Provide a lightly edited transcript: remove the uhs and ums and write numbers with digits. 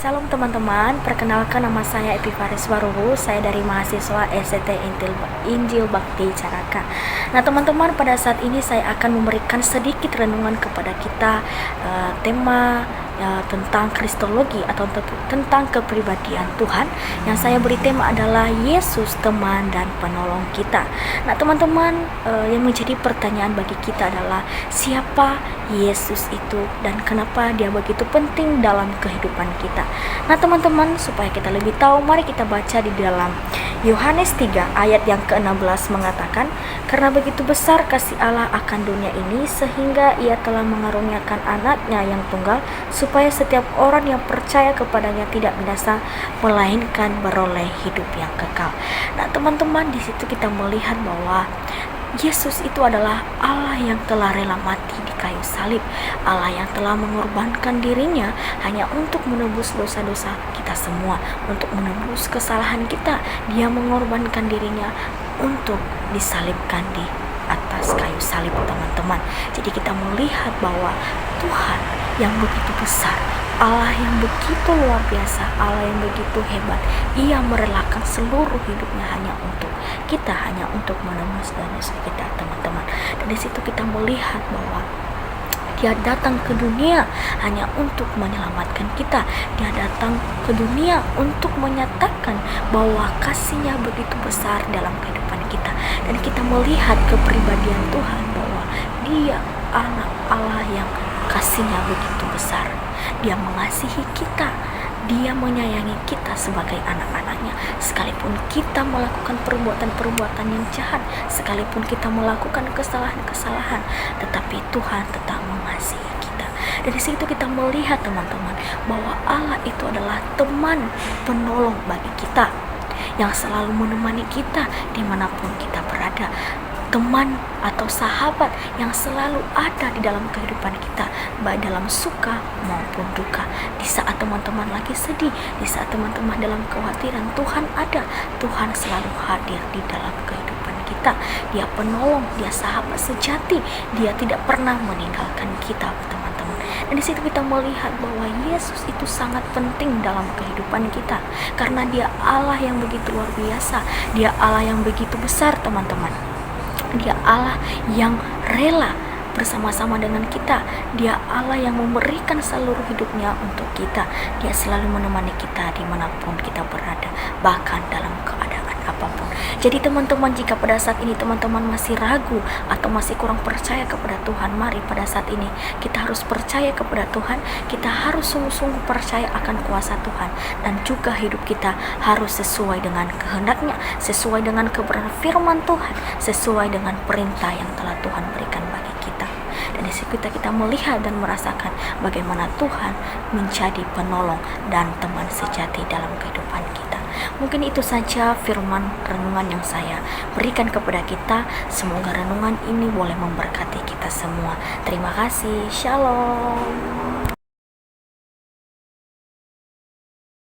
Shalom teman-teman, perkenalkan nama saya Epifaris Waruhu, saya dari mahasiswa SCT Injil Bakti Caraka. Nah teman-teman, pada saat ini saya akan memberikan sedikit renungan kepada kita tema tentang Kristologi atau tentang kepribadian Tuhan. Yang saya beri tema adalah Yesus teman dan penolong kita. Nah teman-teman, yang menjadi pertanyaan bagi kita adalah siapa Yesus itu dan kenapa dia begitu penting dalam kehidupan kita. Nah teman-teman, supaya kita lebih tahu, mari kita baca di dalam Yohanes 3 ayat yang ke-16 mengatakan, karena begitu besar kasih Allah akan dunia ini sehingga ia telah mengaruniakan anaknya yang tunggal, supaya setiap orang yang percaya kepadanya tidak binasa melainkan beroleh hidup yang kekal. Nah teman-teman, di situ kita melihat bahwa Yesus itu adalah Allah yang telah rela mati di kayu salib, Allah yang telah mengorbankan dirinya hanya untuk menebus dosa-dosa kita semua, untuk menebus kesalahan kita. Dia mengorbankan dirinya untuk disalibkan di atas kayu salib, teman-teman. Jadi kita melihat bahwa Tuhan yang begitu besar, Allah yang begitu luar biasa, Allah yang begitu hebat, ia merelakan seluruh hidupnya hanya untuk kita, hanya untuk menembus dosa kita, teman-teman. Dan di situ kita melihat bahwa dia datang ke dunia hanya untuk menyelamatkan kita. Dia datang ke dunia untuk menyatakan bahwa kasih-Nya begitu besar dalam kehidupan kita. Dan kita melihat kepribadian Tuhan bahwa dia anak Allah yang kasih-Nya begitu besar. Dia mengasihi kita, dia menyayangi kita sebagai anak-anaknya. Sekalipun kita melakukan perbuatan-perbuatan yang jahat, sekalipun kita melakukan kesalahan-kesalahan, tetapi Tuhan tetap mengasihi kita. Dari situ kita melihat, teman-teman, bahwa Allah itu adalah teman penolong bagi kita, yang selalu menemani kita dimanapun kita berada. Teman atau sahabat yang selalu ada di dalam kehidupan kita, baik dalam suka maupun duka. Di saat teman-teman lagi sedih, di saat teman-teman dalam kekhawatiran, Tuhan ada. Tuhan selalu hadir di dalam kehidupan kita. Dia penolong, dia sahabat sejati. Dia tidak pernah meninggalkan kita, teman-teman. Dan di situ kita melihat bahwa Yesus itu sangat penting dalam kehidupan kita, karena dia Allah yang begitu luar biasa. Dia Allah yang begitu besar, teman-teman. Dia Allah yang rela bersama-sama dengan kita. Dia Allah yang memberikan seluruh hidupnya untuk kita. Dia selalu menemani kita dimanapun kita berada, bahkan dalam keadaan apapun. Jadi teman-teman, jika pada saat ini teman-teman masih ragu atau masih kurang percaya kepada Tuhan, mari pada saat ini kita harus percaya kepada Tuhan. Kita harus sungguh-sungguh percaya akan kuasa Tuhan, dan juga hidup kita harus sesuai dengan kehendak-Nya, sesuai dengan kebenaran firman Tuhan, sesuai dengan perintah yang telah Tuhan berikan bagi kita. Dan di situ kita melihat dan merasakan bagaimana Tuhan menjadi penolong dan teman sejati dalam kehidupan kita. Mungkin itu saja firman renungan yang saya berikan kepada kita. Semoga renungan ini boleh memberkati kita semua. Terima kasih. Shalom.